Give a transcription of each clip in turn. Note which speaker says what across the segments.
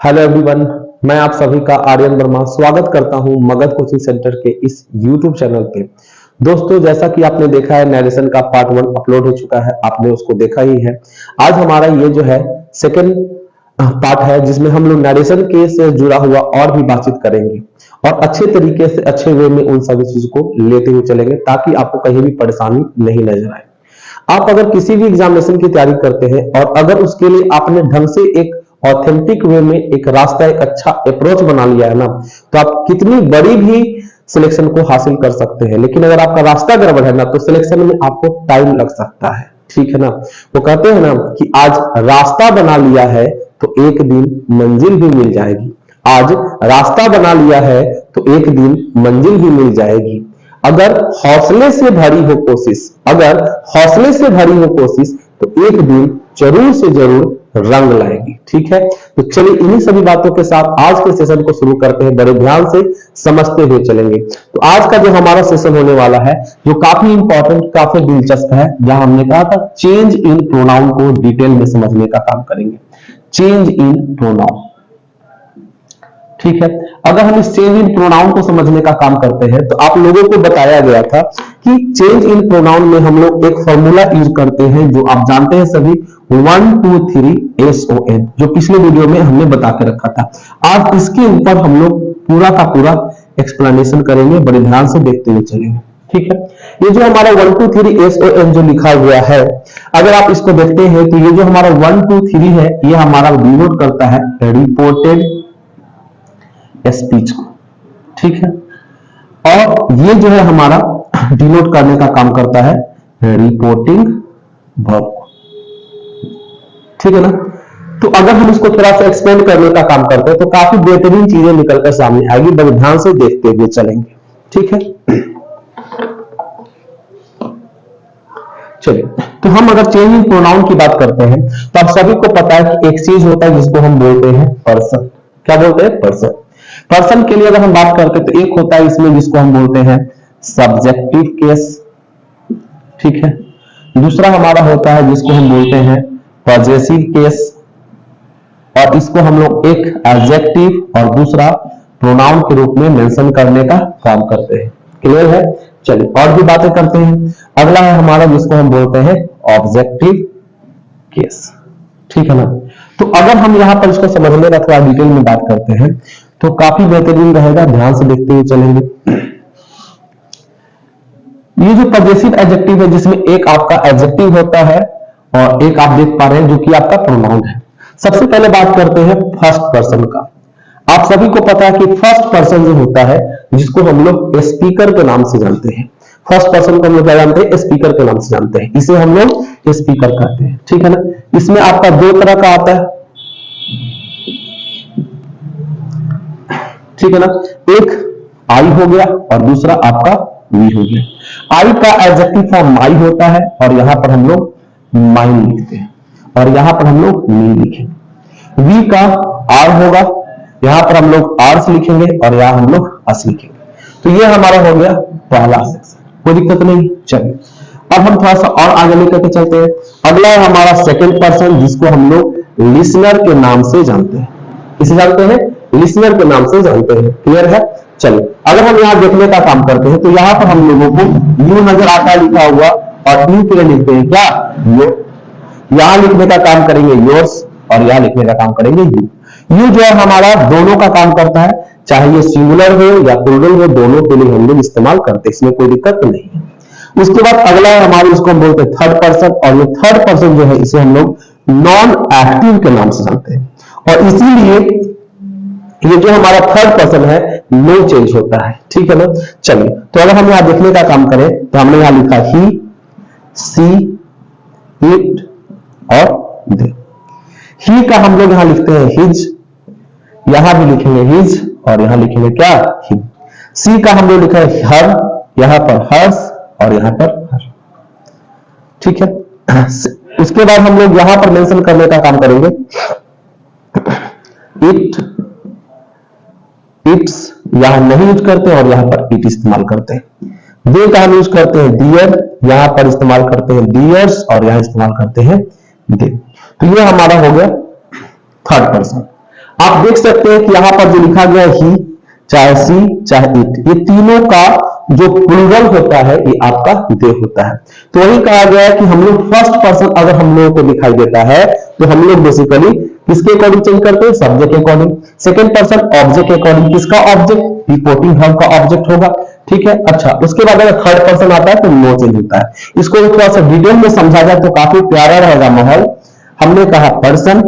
Speaker 1: Hello everyone, मैं आप सभी का आर्यन वर्मा स्वागत करता हूं मगध कोचिंग सेंटर के इस यूट्यूब चैनल पे। दोस्तों, जैसा कि आपने देखा है, नरेशन का पार्ट 1 अपलोड हो चुका है, आपने उसको देखा ही है। आज हमारा ये जो है सेकंड पार्ट है, जिसमें हम लोग नरेशन के से जुड़ा हुआ और भी बातचीत करेंगे और अच्छे तरीके से अच्छे वे में उन सभी चीज को लेते हुए चलेंगे ताकि आपको कहीं भी परेशानी नहीं नजर आए। आप अगर किसी भी एग्जामिनेशन की तैयारी करते हैं और अगर उसके लिए आपने ढंग से एक ऑथेंटिक वे में एक रास्ता, एक अच्छा अप्रोच बना लिया है ना, तो आप कितनी बड़ी भी सिलेक्शन को हासिल कर सकते हैं। लेकिन अगर आपका रास्ता गड़बड़ है ना, तो सिलेक्शन में आपको टाइम लग सकता है। ठीक है ना। वो कहते हैं ना कि आज रास्ता बना लिया है तो एक दिन मंजिल भी मिल जाएगी। आज रास्ता बना लिया है तो एक दिन मंजिल भी मिल जाएगी। अगर हौसले से भरी हो कोशिश, अगर हौसले से भरी हो कोशिश, तो एक दिन जरूर से जरूर रंग लाएगी। ठीक है, तो चलिए इन्हीं सभी बातों के साथ आज के सेशन को शुरू करते हैं। बड़े ध्यान से समझते हुए चलेंगे। तो आज का जो हमारा सेशन होने वाला है, जो काफी इंपॉर्टेंट, काफी दिलचस्प है, जहां हमने कहा था चेंज इन प्रोनाउन को डिटेल में समझने का काम करेंगे। चेंज इन प्रोनाउन, ठीक है। अगर हम इस चेंज इन प्रोनाउन को समझने का काम करते हैं, तो आप लोगों को बताया गया था कि चेंज इन प्रोनाउन में हम लोग एक फॉर्मूला यूज करते हैं, जो आप जानते हैं सभी, 1 2 3 SON, जो पिछले वीडियो में हमने बता के रखा था। आज इसके ऊपर हम लोग पूरा का पूरा एक्सप्लेनेशन करेंगे, बड़े ध्यान से देखते हुए चलेंगे। ठीक है, ये जो हमारा 1 2 3 SON जो लिखा हुआ है, अगर आप इसको देखते हैं तो ये जो हमारा 1 2 3 है, ये हमारा डिनोट करता है रिपोर्टेड स्पीच को। ठीक है, और ये जो है हमारा डिनोट करने का काम करता है रिपोर्टिंग वर्ब को। ठीक है ना। तो अगर हम इसको थोड़ा सा एक्सपेंड करने का काम करते हैं तो काफी बेहतरीन चीजें निकलकर सामने आएगी, बड़े ध्यान से देखते हुए चलेंगे। ठीक है, चलिए, तो हम अगर चेंज इन प्रोनाउन की बात करते हैं तो आप सभी को पता है कि एक चीज होता है जिसको हम बोलते हैं पर्सन। क्या बोलते हैं? पर्सन। पर्सन के लिए अगर हम बात करते हैं तो एक होता है इसमें जिसको हम बोलते हैं सब्जेक्टिव केस। ठीक है, दूसरा हमारा होता है जिसको हम बोलते हैं पॉजेसिव केस, और इसको हम लोग एक एडजेक्टिव और दूसरा प्रोनाउन के रूप में मेंशन करने का काम करते हैं। क्लियर है? चलिए और भी बातें करते हैं। अगला है हमारा जिसको हम बोलते हैं ऑब्जेक्टिव केस। ठीक है ना। तो अगर हम यहां पर इसको समझने का थोड़ा डिटेल में बात करते हैं तो काफी बेहतरीन रहेगा, ध्यान से देखते हुए चलेंगे। ये जो पॉजेसिव एडजेक्टिव है, जिसमें एक आपका एडजेक्टिव होता है और एक आप देख पा रहे हैं जो कि आपका प्रोनाउन है। सबसे पहले बात करते हैं फर्स्ट पर्सन का। आप सभी को पता है कि फर्स्ट पर्सन जो होता है, जिसको हम लोग स्पीकर के नाम से जानते हैं। फर्स्ट पर्सन को हम लोग क्या जानते हैं? स्पीकर के नाम से जानते हैं। इसे हम लोग स्पीकर कहते हैं। ठीक है ना। इसमें आपका दो तरह का आता है। ठीक है ना, एक आई हो गया और दूसरा आपका वी हो गया। आई का एडजेक्टिव फॉर्म माई होता है और यहां पर हम लोग माइन लिखते हैं और यहां पर हम लोग मी लिखेंगे। वी का आर होगा, यहां पर हम लोग आर्स लिखेंगे और यहां हम लोग अस लिखेंगे। तो ये हमारा हो गया पहला सेक्शन, कोई दिक्कत नहीं। चलिए अब हम थोड़ा सा और आगे लेकर के चलते हैं। अगला है हमारा सेकंड पर्सन, जिसको हम लोग लिसनर के नाम से जानते हैं। किसे जानते हैं? लिसनर के नाम से जानते हैं। क्लियर है? चलिए अगर हम यहाँ देखने का काम करते हैं तो यहाँ पर हम लोगों को यू नजर आता है लिखा हुआ, और यू के लिए लिखते हैं क्या? यो। यहाँ लिखने का काम करेंगे योर्स और यहाँ लिखने का काम करेंगे यू। यू जो है हमारा दोनों का काम करता है, चाहे ये सिंगुलर हो या प्लूरल हो, दोनों के लिए हम लोग इस्तेमाल करते हैं, इसमें कोई दिक्कत नहीं है। उसके बाद अगला है हमारे, इसको हम बोलते हैं थर्ड पर्सन, और ये थर्ड पर्सन जो है इसे हम लोग नॉन एक्टिव के नाम से जानते हैं, और इसीलिए ये जो हमारा थर्ड पर्सन है नो चेंज होता है। ठीक है ना। चलिए तो अगर हम यहां देखने का काम करें तो हमने यहां लिखा ही, सी, इट और दे। ही का हम लोग यहां लिखते हैं हिज, यहां भी लिखेंगे हिज और यहां लिखेंगे क्या? ही। सी का हम लोग लिखा है हर, यहां पर हर्स और यहां पर हर। ठीक है। उसके बाद हम लोग यहां पर मेंशन करने का काम करेंगे इट, इट्स यहां नहीं यूज करते और यहां पर इट इस्तेमाल करते हैं। दे का हम यूज करते हैं डियर, यहां पर इस्तेमाल करते हैं डियर्स और यहां इस्तेमाल करते हैं दे। तो ये हमारा हो गया थर्ड पर्सन। आप देख सकते हैं कि यहां पर जो लिखा गया ही, चाहे सी चाहे इट, ये तीनों का जो प्लूरल होता है ये आपका दे होता है। तो वही कहा गया है कि हम लोग फर्स्ट पर्सन अगर हम लोगों को दिखाई देता है तो हम लोग बेसिकली किसके अकॉर्डिंग चेंज करते हैं, सब्जेक्ट के अकॉर्डिंग। सेकंड पर्सन ऑब्जेक्ट के अकॉर्डिंग, किसका ऑब्जेक्ट, रिपोर्टिंग वर्ब का ऑब्जेक्ट होगा, ठीक है। अच्छा, उसके बाद अगर थर्ड पर्सन आता है तो नो चेंज होता है। इसको थोड़ा सा डिटेल में समझा जाए तो काफी प्यारा रहेगा माहौल। हमने कहा पर्सन,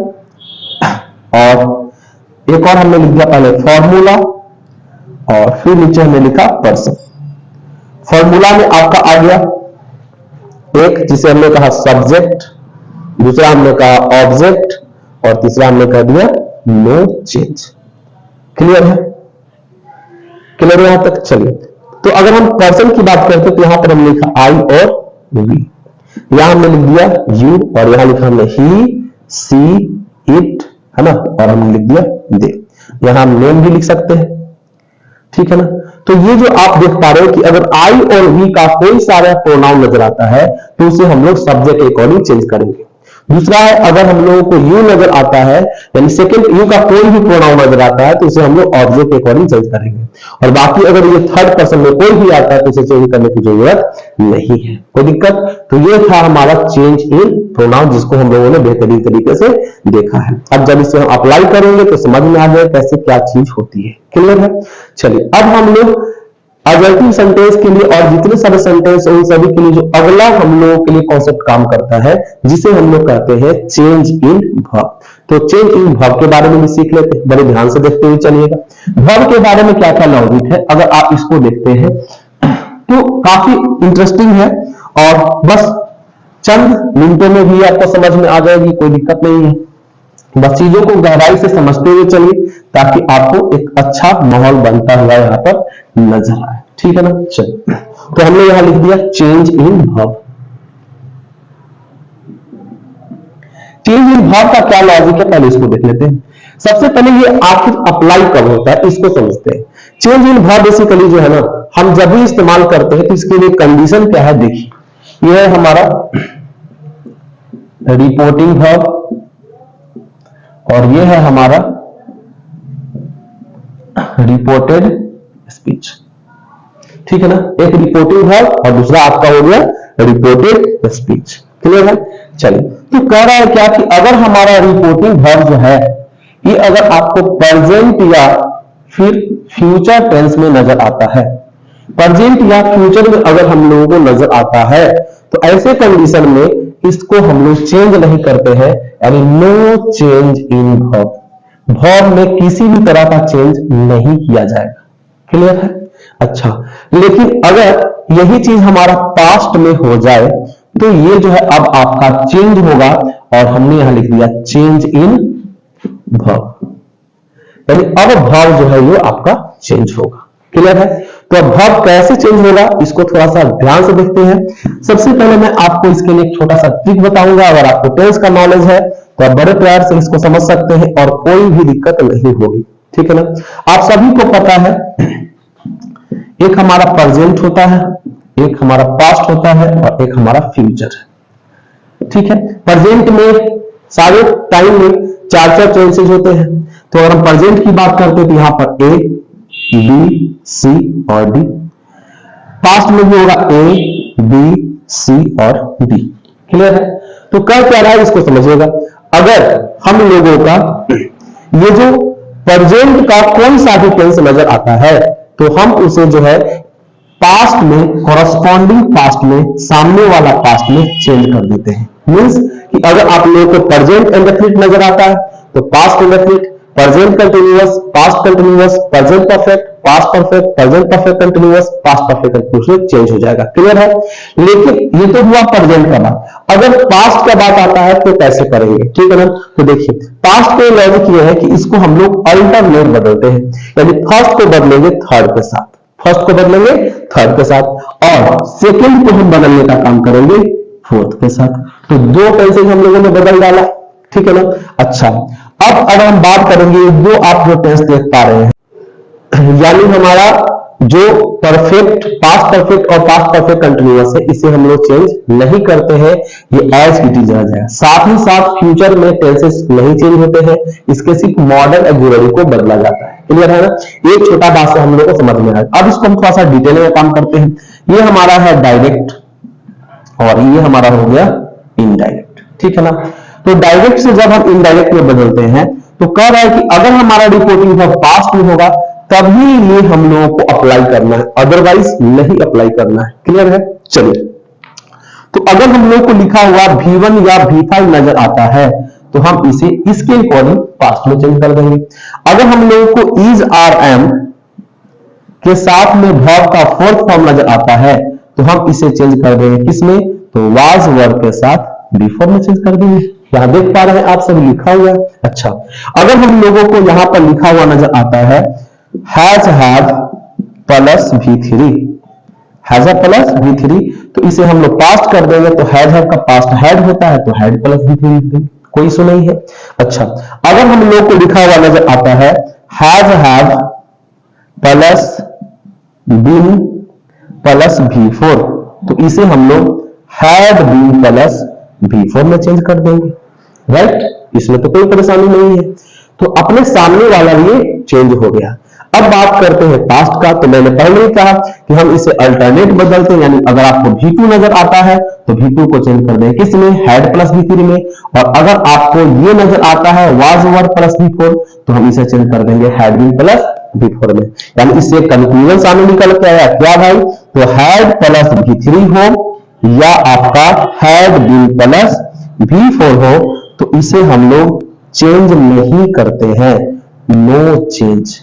Speaker 1: और एक और हमने लिख दिया पहले फॉर्मूला, और फिर नीचे हमने लिखा पर्सन। फॉर्मूला में आपका आ गया एक, जिसे हमने कहा सब्जेक्ट, दूसरा हमने कहा ऑब्जेक्ट, और तीसरा हमने कह दिया नो चेंज। क्लियर है? क्लियर यहां तक? चलिए, तो अगर हम पर्सन की बात करते तो यहां पर हमने लिखा आई और वी, यहां हमने लिख दिया यू, और यहां लिखा हमने ही, सी, इट, है ना, और हमने लिख दिया दे। यहां हम नेम भी लिख सकते हैं, ठीक है ना। तो ये जो आप देख पा रहे हो कि अगर आई और वी का कोई सारा प्रोनाउन नजर आता है तो उसे हम लोग सब्जेक्ट के अकॉर्डिंग चेंज करेंगे। दूसरा है, अगर हम लोगों को यू नजर आता है, यानी सेकंड यू का कोई भी प्रोनाउन नजर आता है तो उसे हम लोग ऑब्जेक्ट के अकॉर्डिंग चेंज करेंगे। और बाकी अगर ये थर्ड पर्सन में कोई भी आता है तो उसे चेंज करने की जरूरत नहीं है। कोई दिक्कत? तो ये था हमारा चेंज इन प्रोनाउन, जिसको हम लोगों ने बेहतरीन तरीके से देखा है। अब जब इसे हम अप्लाई करेंगे तो समझ में आ जाए कैसे क्या चीज होती है। क्लियर है? चलिए, अब हम लोग अजर्टिव सेंटेंस के लिए और जितने सारे सेंटेंस उन सभी के लिए जो अगला हम लोगों के लिए कॉन्सेप्ट काम करता है, जिसे हम लोग कहते हैं चेंज इन वर्ब। तो चेंज इन वर्ब के बारे में भी सीख लेते हैं, बड़े ध्यान से देखते हुए चलिएगा। वर्ब के बारे में क्या क्या लॉजिक है, अगर आप इसको देखते हैं तो काफी इंटरेस्टिंग है, और बस चंद मिनटों में भी आपको समझ में आ जाएगी, कोई दिक्कत नहीं है। बस चीजों को गहराई से समझते हुए चलिए ताकि आपको एक अच्छा माहौल बनता हुआ यहाँ पर नजर आए, ठीक है ना। चलिए, तो हमने यहां लिख दिया change in verb. Change in verb का क्या लॉजिक है, पहले इसको देख लेते हैं। सबसे पहले ये आखिर अप्लाई कब होता है इसको समझते हैं। चेंज इन वर्ब बेसिकली जो है ना, हम जब भी इस्तेमाल करते हैं तो इसके लिए कंडीशन क्या है, देखिए ये है हमारा रिपोर्टिंग वर्ब, और ये है हमारा रिपोर्टेड स्पीच, ठीक है ना। एक रिपोर्टिंग वर्ब और दूसरा आपका हो गया रिपोर्टेड स्पीच। क्लियर है? चलिए, तो कह रहा है क्या कि अगर हमारा रिपोर्टिंग वर्ब जो है ये अगर आपको प्रेजेंट या फिर फ्यूचर टेंस में नजर आता है, प्रेजेंट या फ्यूचर में अगर हम लोगों को नजर आता है तो ऐसे कंडीशन में इसको हम लोग चेंज नहीं करते हैं, यानी no change in verb. Verb में किसी भी तरह का चेंज नहीं किया जाएगा। क्लियर है? अच्छा, लेकिन अगर यही चीज हमारा पास्ट में हो जाए तो ये जो है अब आपका चेंज होगा, और हमने यहां लिख दिया चेंज इन वर्ब, यानी अब वर्ब जो है ये आपका चेंज होगा। क्लियर है? तो अब वर्ब कैसे चेंज होगा इसको थोड़ा सा ध्यान से देखते हैं। सबसे पहले मैं आपको इसके लिए एक छोटा सा ट्रिक बताऊंगा। अगर आपको टेंस का नॉलेज है तो आप बड़े प्यार से इसको समझ सकते हैं और कोई भी दिक्कत नहीं होगी, ठीक है ना। आप सभी को पता है एक हमारा प्रेजेंट होता है, एक हमारा पास्ट होता है, और एक हमारा फ्यूचर है, ठीक है। प्रेजेंट में सारे टाइम में चार चार टेंसेज होते हैं। तो अगर हम प्रेजेंट की बात करते हैं तो यहां पर ए, बी, सी और डी। पास्ट में भी होगा ए, बी, सी और डी। क्लियर है? तो क्या कह रहा है इसको समझिएगा। अगर हम लोगों का ये जो प्रेजेंट का कोई सा भी टेंस नजर आता है तो हम उसे जो है पास्ट में, कॉरस्पॉन्डिंग पास्ट में, सामने वाला पास्ट में चेंज कर देते हैं। मींस कि अगर आप लोगों को प्रेजेंट इंडेफिनिट नजर आता है तो past indefinite, present continuous, past continuous, present perfect, past perfect, present perfect continuous, past perfect continuous change हो जाएगा। क्लियर है? लेकिन ये तो हुआ प्रेजेंट का बात। अगर पास्ट का बात आता है तो कैसे करेंगे, ठीक है ना। तो देखिए, पास्ट का लॉजिक ये है कि इसको हम लोग अल्टरनेट बदलते हैं, यानी फर्स्ट को बदलेंगे थर्ड के साथ, फर्स्ट को बदलेंगे थर्ड के साथ, और सेकंड को हम बदलने का काम करेंगे फोर्थ के साथ। तो दो टेंसेज हम लोगों ने बदल डाला, ठीक है ना। अच्छा, अब अगर हम बात करेंगे वो आप जो टेंस देख पा रहे हैं, यानी हमारा जो परफेक्ट पास्ट परफेक्ट और पास्ट परफेक्ट कंटिन्यूअस है इसे हम लोग चेंज नहीं करते हैं, ये एज इट इज रह जाएगा। साथ ही साथ फ्यूचर में टेंसेस नहीं चेंज होते हैं, इसके सिर्फ मॉडल ऑक्सिलरी को बदला जाता है। क्लियर है ना? एक छोटा बात से हम लोग को समझ में आया। अब इसको हम थोड़ा सा डिटेल में काम करते हैं। ये हमारा है डायरेक्ट और ये हमारा हो गया इनडायरेक्ट, ठीक है ना? तो डायरेक्ट से जब हम इनडायरेक्ट में बदलते हैं तो कह रहा है कि अगर हमारा रिपोर्टिंग वर्ब पास्ट में होगा तभी ये हम लोगों को अप्लाई करना है, अदरवाइज नहीं अप्लाई करना है। क्लियर है? चलिए, तो अगर हम लोग को लिखा हुआ V1 या V5 नजर आता है तो हम इसे इसके अकॉर्डिंग पास्ट में चेंज कर देंगे। अगर हम लोगों को इज आर एम के साथ में वर्ब का फोर्थ फॉर्म नजर आता है तो हम इसे चेंज कर देंगे किसमें? तो वाज वर्ब के साथ बिफोर में चेंज कर देंगे। यहां देख पा रहे हैं आप सब लिखा हुआ है। अच्छा, अगर हम लोगों को यहां पर लिखा हुआ नजर आता है has have plus V3, has have plus V3, तो इसे हम लोग पास्ट कर देंगे तो हैज हैव का पास्ट हैड होता है तो हैड प्लस V3 लिख देंगे, कोई इशू नहीं है। अच्छा, अगर हम लोग को लिखा हुआ नजर आता है has have plus been plus V4, तो इसे हम लोग हैड बीन प्लस V4 में चेंज कर देंगे, राइट? इसमें तो कोई परेशानी नहीं है। तो अपने सामने वाला ये चेंज हो गया। अब बात करते हैं पास्ट का। तो मैंने पहले ही कहा कि हम इसे अल्टरनेट बदलते हैं, यानी अगर आपको V2 नजर आता है तो V2 को चेंज कर दें किसमें? हैड प्लस V3 में। और अगर आपको ये नजर आता है वाज वर प्लस V4 तो हम इसे चेंज कर देंगे हैड बीन प्लस V4 में। यानी इससे कंक्लूजन सामने निकल के आया क्या भाई? तो हैड प्लस V3 हो या आपका हैड बीन प्लस V4 हो तो इसे हम लोग चेंज नहीं करते हैं, नो चेंज।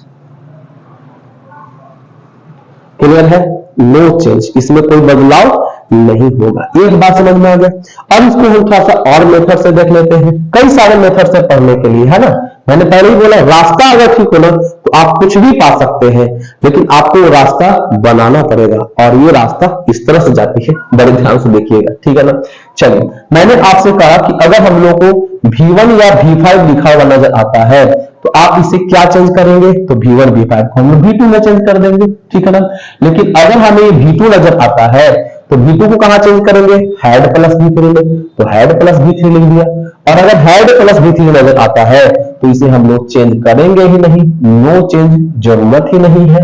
Speaker 1: क्लियर है? नो चेंज, इसमें कोई बदलाव नहीं होगा। एक बात समझ में आ गया। अब इसको हम थोड़ा सा और मेथड से देख लेते हैं। कई सारे मेथड से पढ़ने के लिए, है ना? मैंने पहले ही बोला रास्ता अगर ठीक हो ना तो आप कुछ भी पा सकते हैं, लेकिन आपको रास्ता बनाना पड़ेगा और ये रास्ता इस तरह से जाती है, बड़े ध्यान से देखिएगा, ठीक है ना? चलिए, मैंने आपसे कहा कि अगर हम लोग को V1 या V5 लिखा हुआ नजर आता है तो आप इसे क्या चेंज करेंगे? तो V1 V5 को हम V2 में चेंज कर देंगे, ठीक है ना? लेकिन अगर हमें V2 नजर आता है तो V2 को कहां चेंज करेंगे? हैड प्लस V3 में, तो हैड प्लस V3 लिख दिया। और अगर हैड प्लस V3 नजर आता है तो इसे हम लोग चेंज करेंगे ही नहीं, नो चेंज, जरूरत ही नहीं है।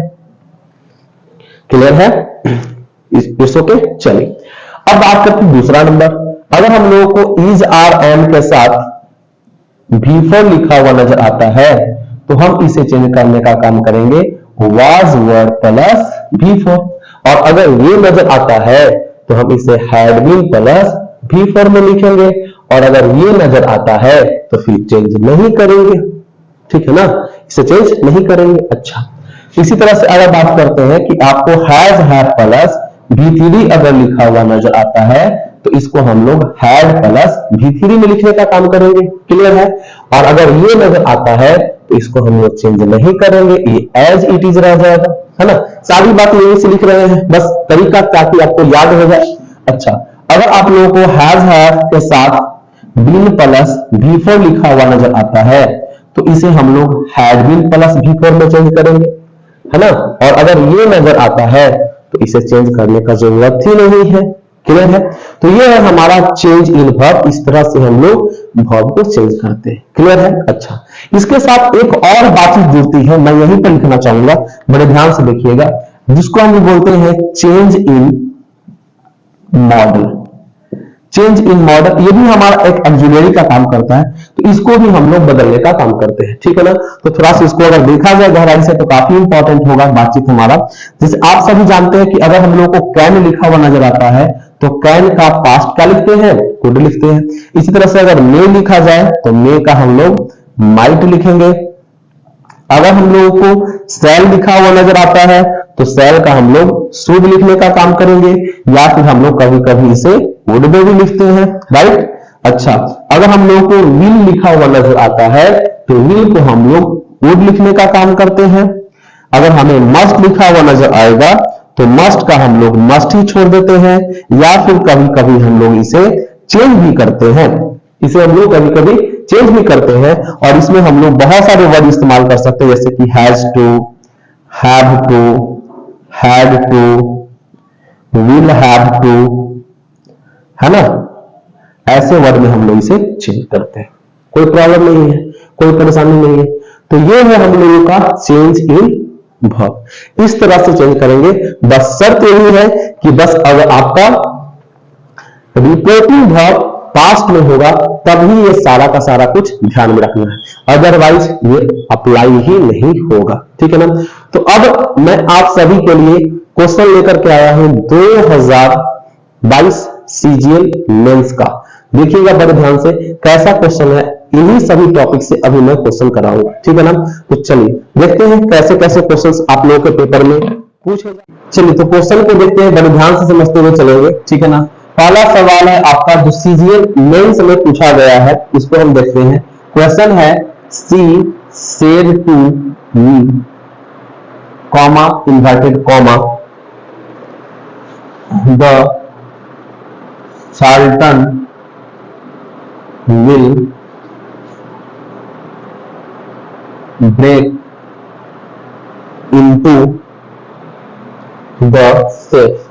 Speaker 1: क्लियर है? It's okay. चलिए, अब बात करते हैं दूसरा नंबर। अगर हम लोगों को इज आर एम के साथ V4 लिखा हुआ नजर आता है तो हम इसे चेंज करने का काम करेंगे वाज वर प्लस V4। और अगर ये नजर आता है तो हम इसे हैड बीन प्लस V4 में लिखेंगे। और अगर ये नजर आता है तो फिर चेंज नहीं करेंगे, ठीक है ना? इसे चेंज नहीं करेंगे। अच्छा, इसी तरह से अगर बात करते हैं कि आपको हैज हैव प्लस V3 अगर लिखा हुआ नजर आता है तो इसको हम लोग हैड प्लस V3 में लिखने का काम करेंगे। क्लियर है? और अगर ये नजर आता है तो इसको हम लोग चेंज नहीं करेंगे, ये एज इट इज रह जाएगा, है ना? सारी बात यहीं से लिख रहे हैं, बस तरीका ताकि आपको याद हो जाए। अच्छा, अगर आप लोगों को हैज हैव के साथ बीन प्लस V4 लिखा हुआ नजर आता है तो इसे हम लोग हैड बीन प्लस V4 में चेंज करेंगे, है ना? और अगर ये नजर आता है तो इसे चेंज करने का जरूरत ही नहीं है। क्लियर है? तो ये है हमारा चेंज इन वर्ब। इस तरह से हम लोग वर्ब को चेंज करते हैं। क्लियर है? अच्छा, इसके साथ एक और बात जुड़ती है, मैं यहीं पर लिखना चाहूंगा, बड़े ध्यान से देखिएगा, जिसको हम बोलते हैं change in model. Change in model ये भी हमारा एक ऑक्सिलरी का काम करता है, तो इसको भी हम लोग बदलने का काम करते हैं, ठीक है ना? तो थोड़ा सा इसको अगर देखा जाए गहराई से तो काफी इंपॉर्टेंट होगा बातचीत हमारा। जैसे आप सभी जानते हैं कि अगर हम लोग को कैन लिखा हुआ नजर आता है तो कैन का पास्ट क्या लिखते हैं? कुड लिखते हैं। इसी तरह से अगर मे लिखा जाए तो मे का हम लोग माइट लिखेंगे। अगर हम लोगों को सेल लिखा हुआ नजर आता है तो सेल का हम लोग शुड लिखने का काम करेंगे, या फिर हम लोग कभी कभी इसे वुड में भी लिखते हैं, राइट? अच्छा, अगर हम लोगों को विल लिखा हुआ नजर आता है तो विल को हम लोग वुड लिखने का काम करते हैं। अगर हमें मस्ट लिखा हुआ नजर आएगा तो मस्ट का हम लोग मस्ट ही छोड़ देते हैं, या फिर कभी कभी हम लोग इसे चेंज भी करते हैं। इसे हम लोग कभी कभी चेंज भी करते हैं और इसमें हम लोग बहुत सारे वर्ड इस्तेमाल कर सकते हैं, जैसे कि has to, have to, had to, will have to, है ना, ऐसे वर्ड में हम लोग इसे चेंज करते हैं। कोई प्रॉब्लम नहीं है, कोई परेशानी नहीं है। तो ये है हम लोगों का चेंज इन वर्ब। इस तरह से चेंज करेंगे। बस शर्त यही है कि बस अगर आपका रिपोर्टिंग वर्ब पास्ट में होगा तभी ये सारा का सारा कुछ ध्यान में रखना है, अदरवाइज ये अप्लाई ही नहीं होगा। ठीक है ना। तो अब मैं आप सभी के लिए क्वेश्चन लेकर के आया हूं 2022 सीजीएल मेंस का। देखिएगा बड़े ध्यान से कैसा क्वेश्चन है, इन्हीं सभी टॉपिक से अभी मैं क्वेश्चन कराऊंगा। ठीक है ना। तो चलिए देखते हैं कैसे कैसे क्वेश्चंस आप लोगों के पेपर में पूछे। चलिए तो क्वेश्चन को देखते हैं, बड़े ध्यान से समझते हुए चलेंगे। ठीक है ना। पहला सवाल है आपका जो सीजीएल मेंस में पूछा गया है, इसको हम देखते हैं। क्वेश्चन है she said to me, comma inverted comma, the Charlton will break into the safe।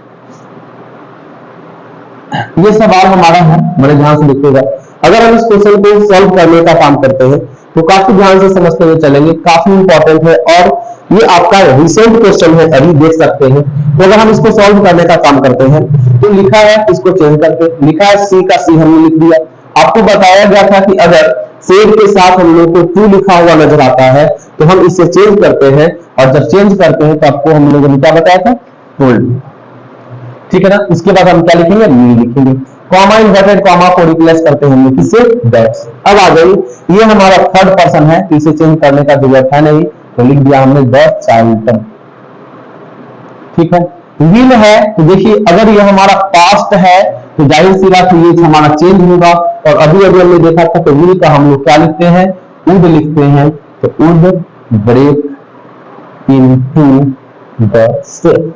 Speaker 1: ये सवाल हमारा है, बड़े ध्यान से देखिएगा। अगर हम इस क्वेश्चन को सॉल्व करने का काम करते हैं तो काफी ध्यान से समझते हुए चलेंगे, काफी इंपॉर्टेंट है और ये आपका रिसेंट क्वेश्चन है, अभी देख सकते हैं। तो अगर हम इसको सॉल्व करने का काम करते हैं तो लिखा है, इसको चेंज करके लिखा है सी का सी हमने लिख दिया। आपको बताया गया था कि अगर सेड के साथ हम लोग को टू लिखा हुआ नजर आता है तो हम इसे चेंज करते हैं, और जब चेंज करते हैं तो आपको हम लोगों ने क्या बताया था, टोल्ड। ठीक है ना। उसके बाद हम क्या लिखेंगे, मी लिखेंगे। कॉमा इन्वर्टेड कॉमा को रिप्लेस करते हैं हम लोग किससे, दैट। अब आ गई, ये हमारा थर्ड पर्सन है तो इसे चेंज करने का जरूरत है नहीं, तो लिख दिया हमने द चार्ल्टन। ठीक है। विल है तो देखिए अगर ये हमारा पास्ट है तो जाहिर सी बात है ये हमारा चेंज होगा, और अभी अभी हमने देखा था तो विल का हम लोग क्या लिखते हैं, वुड लिखते हैं। तो would break into the safe.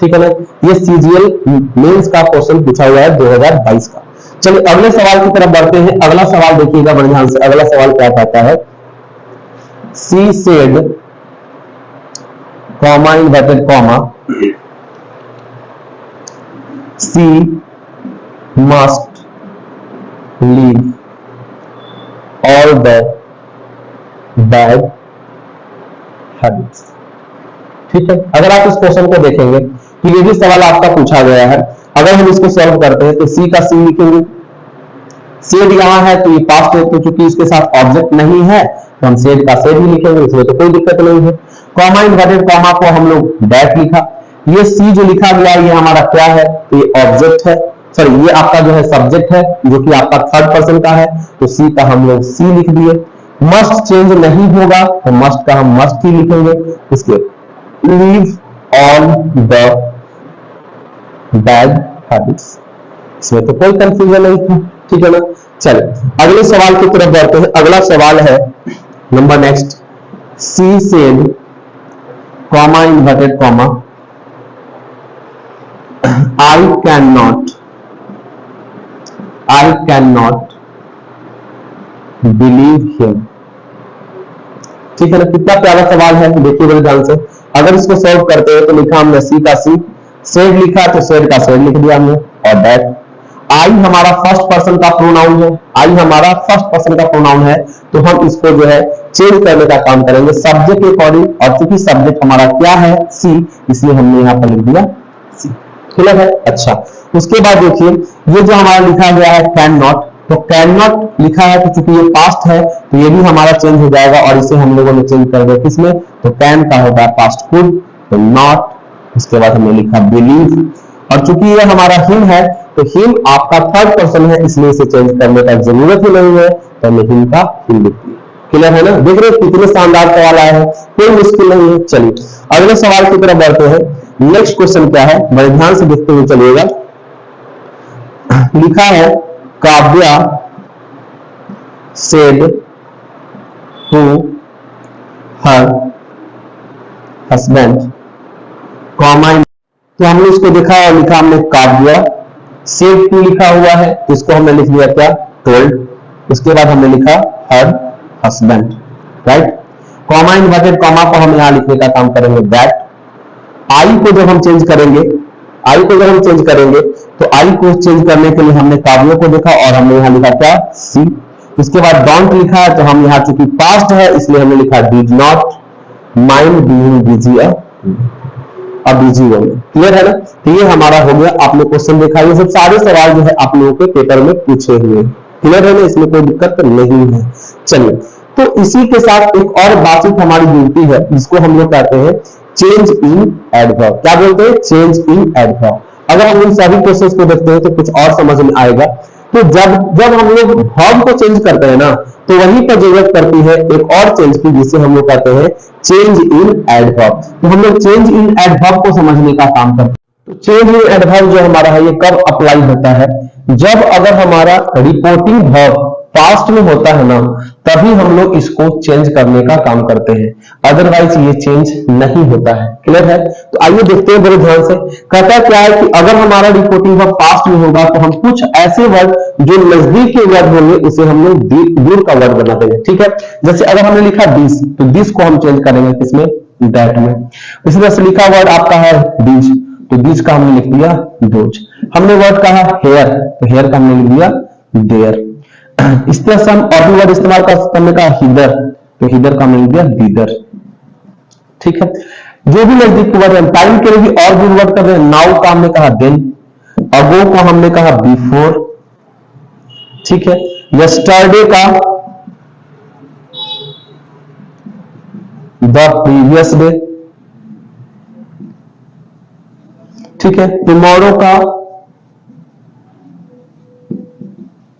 Speaker 1: ठीक है ना। ये सीजीएल मेंस का क्वेश्चन पूछा हुआ है 2022 का। चलिए अगले सवाल की तरफ बढ़ते हैं। अगला सवाल देखिएगा बड़े ध्यान से। अगला सवाल क्या कहता है, she said comma inverted comma, she must leave all the bad habits. ठीक है। अगर आप इस क्वेश्चन को देखेंगे तो ये भी सवाल आपका पूछा गया है। अगर हम इसको सॉल्व करते हैं तो सी का सी लिखेंगे, सेड यहां है तो ये पास्ट है, तो चूंकि इसके साथ ऑब्जेक्ट नहीं है तो हम सेड का सेड ही लिखेंगे, इसमें तो कोई दिक्कत नहीं है। कॉमा इन्वर्टेड कॉमा को हम लोग दैट लिखा। ये सी जो लिखा गया ये हमारा क्या है, तो ये ऑब्जेक्ट है, सॉरी ये आपका जो है सब्जेक्ट है जो कि आपका थर्ड पर्सन का है, तो सी का हम लोग सी लिख दिए। मस्ट चेंज नहीं होगा तो मस्ट का हम मस्ट ही लिखेंगे। इसके leave all the bad habits, इसमें तो कोई कंफ्यूजन नहीं था। ठीक है ना। चलिए अगले सवाल की तरफ बढ़ते हैं। अगला सवाल है number next, C said comma inverted comma, I can not believe him. ठीक है ना। कितना प्यारा सवाल है, देखिए बड़े ध्यान से। अगर इसको सॉल्व करते हैं तो लिखा हमने सी का सी, सेड लिखा तो सेड का सेड लिख दिया हमने, और दैट। आई हमारा फर्स्ट पर्सन का प्रोनाउन है, आई हमारा फर्स्ट पर्सन का प्रोनाउन है, तो हम इसको जो है चेंज करने का काम करेंगे सब्जेक्ट के अकॉर्डिंग, और चूंकि सब्जेक्ट हमारा क्या है, सी, इसलिए हमने यहां पर लिख दिया सी। क्लियर है। अच्छा, उसके बाद देखिए ये जो हमारा लिखा गया है कैन नॉट, तो कैन नॉट लिखा है तो चूंकि ये पास्ट है तो ये भी हमारा चेंज हो जाएगा, और इसे हम लोगों ने चेंज कर दिया किसमें, तो कैन का होता है पास्ट कुड, तो नॉट। उसके बाद हमने लिखा बिलीव, और चूंकि ये हमारा हिम है तो हिम आपका थर्ड पर्सन है, इसलिए इसे चेंज करने का जरूरत ही नहीं है, तो हमने हिम का हिम लिख दिया। क्लियर है ना। देख रहे हैं कितने शानदार सवाल आए हैं, कोई मुश्किल नहीं है। चलिए अगले सवाल की तरफ बढ़ते हैं। नेक्स्ट क्वेश्चन क्या है, बड़े ध्यान से देखते हुए चलिएगा। लिखा है Kavya said to her husband comma, तो हमने इसको देखा और लिखा हमने काव्या, सेड टू लिखा हुआ है तो इसको हमने लिख दिया क्या, टोल्ड। उसके बाद हमने लिखा her husband, right. Comma inverted comma को हम यहां लिखने का काम करेंगे दैट, आई को जब हम चेंज करेंगे तो आई को चेंज करने के लिए हमने काव्यों को देखा और हमने यहाँ लिखा क्या, सी। उसके बाद डोंट लिखा है, तो हम यहाँ चूंकि पास्ट है इसलिए हमने लिखा did not mind being busy अब बिजी होंगे। क्लियर है ना? तो ये हमारा हो गया। आपने क्वेश्चन देखा, ये सब सारे सवाल जो है आप लोगों के पेपर में पूछे हुए। क्लियर है ना? इसमें कोई दिक्कत नहीं है। चलिए, तो इसी के साथ एक और बातचीत हमारी जुड़ती है, जिसको हम लोग कहते हैं चेंज इन एडवर्ब। क्या बोलते हैं? Change in adverb. अगर हम इन सभी क्वेश्चंस को देखते हैं तो कुछ और समझ में आएगा। तो जब हम लोग वर्ब को चेंज करते हैं ना, तो वहीं पर जरूरत पड़ती है एक और चेंज की, जिसे हम लोग कहते हैं चेंज इन एडवर्ब। तो हम लोग चेंज इन एडवर्ब को समझने का काम करते हैं। तो चेंज इन एडवर्ब जो हमारा है, ये कब अप्लाई होता है? जब अगर हमारा रिपोर्टिंग वर्ब पास्ट में होता है ना, तभी हम लोग इसको चेंज करने का काम करते हैं, अदरवाइज ये चेंज नहीं होता है। क्लियर है? तो आइए देखते हैं बड़े ध्यान से। कहता क्या है कि अगर हमारा रिपोर्टिंग वर्ब पास्ट में होगा तो हम कुछ ऐसे वर्ड जो नजदीक के वर्ड होंगे उसे हम लोग दूर का वर्ड बना देंगे। ठीक है? जैसे अगर हमने लिखा दिस, तो दिस को हम चेंज करेंगे किसमें? दैट में। इसी तरह से लिखा वर्ड आपका है बीज, तो बीज का हमने लिख दिया दोज। हमने वर्ड कहा हेयर, तो हेयर का हमने लिख दिया देयर। इस तरह से हम और भी वर्ड इस्तेमाल कर सकते हैं। हमने कहा हिदर, तो हिदर का मिल गया दीदर। ठीक है? जो भी नजदीक के वर्ड है, टाइम के लिए भी और भी वर्ड कर रहे हैं। नाउ का हमने कहा देन, अगो को हमने कहा बिफोर। ठीक है? यस्टरडे का द प्रीवियस डे। ठीक है? टुमारो का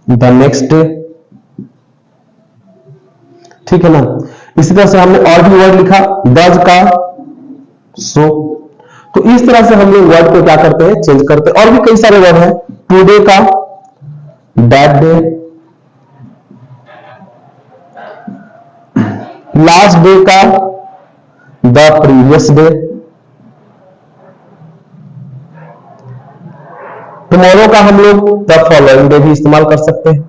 Speaker 1: द नेक्स्ट डे। ठीक है ना? इसी तरह से हमने और भी वर्ड लिखा, डज का सो। तो इस तरह से हम लोग वर्ड को क्या करते हैं? चेंज करते हैं। और भी कई सारे वर्ड हैं। टुडे का दैट डे, लास्ट डे का द प्रीवियस डे, टुमारो का हम लोग द फॉलोइंग डे भी इस्तेमाल कर सकते हैं।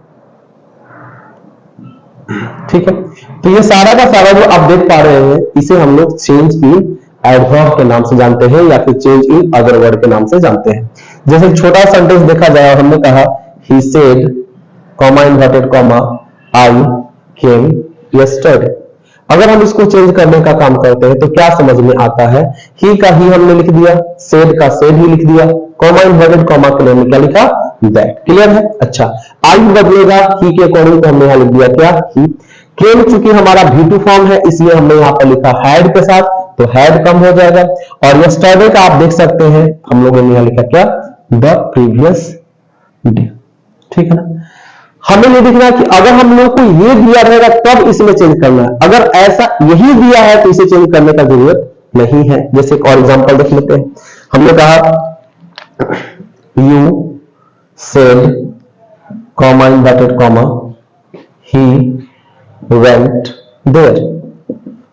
Speaker 1: ठीक है? तो ये सारा का सारा जो आप देख पा रहे हैं, इसे हम लोग चेंज इन एडवर्ब के नाम से जानते हैं, या फिर चेंज इन अदर वर्ड के नाम से जानते हैं। जैसे छोटा सेंटेंस देखा जाए और हमने कहा he said, comma inverted comma, I came yesterday. अगर हम इसको चेंज करने का काम करते हैं तो क्या समझ में आता है? ही का ही हमने लिख दिया, सेड का सेड ही लिख दिया, कॉमा इन्वर्टेड कॉमा के लिए हमने क्या लिखा? दैट। क्लियर है? अच्छा, आई बदलेगा ही के अकॉर्डिंग, तो हमने यहां लिख दिया क्या? ही। केम चूंकि हमारा V2 फॉर्म है, इसलिए हमने यहाँ पर लिखा हैड के साथ, तो हैड कम हो जाएगा। और यस्टरडे का आप देख सकते हैं, हम लोगों ने यहाँ लिखा क्या? The previous day. ठीक है ना? हमें ये दिख रहा है कि अगर हम लोग को ये दिया रहेगा तब इसमें चेंज करना है, अगर ऐसा यही दिया है तो इसे चेंज करने का जरूरत नहीं है। जैसे एक और एग्जांपल देख लेते हैं। हमने कहा you said, comma inverted comma, he went there.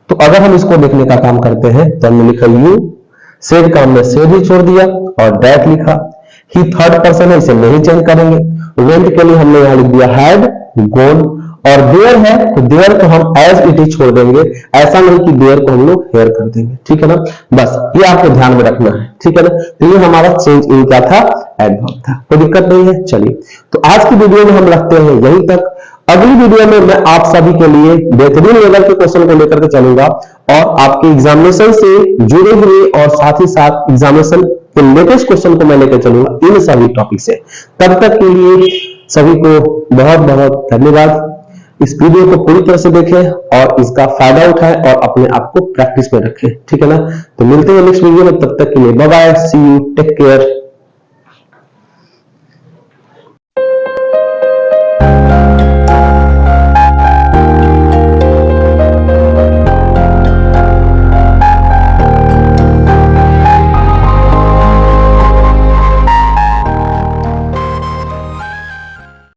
Speaker 1: तो अगर हम इसको देखने का काम करते हैं तो हमने लिखा यू, सेड का हमने सेड ही छोड़ दिया और दैट लिखा। ही थर्ड पर्सन है, इसे नहीं चेंज करेंगे। वेंट के लिए हमने यहां लिख दिया हैड गॉन, और देयर है तो देयर को हम एज इट इज छोड़ देंगे, ऐसा नहीं कि देयर को हम लोग हेयर कर देंगे। ठीक है ना? बस ये आपको ध्यान में रखना है। ठीक है ना? तो ये हमारा चेंज इन क्या था? एडवर्ब था। कोई दिक्कत नहीं है। चलिए, तो आज की वीडियो में हम रखते हैं यहीं तक। अगली वीडियो में मैं आप सभी के लिए बेहतरीन लेवल के क्वेश्चन को लेकर के चलूंगा और आपके एग्जामिनेशन से जुड़े हुए और साथ ही साथ एग्जामिनेशन के लेटेस्ट क्वेश्चन को मैं लेकर चलूंगा इन सभी टॉपिक से। तब तक के लिए सभी को बहुत बहुत धन्यवाद। इस वीडियो को पूरी तरह से देखें और इसका फायदा उठाएं और अपने आप को प्रैक्टिस में रखें। ठीक है ना? तो मिलते हैं नेक्स्ट वीडियो में, तब तक के लिए bye bye, see you, take care.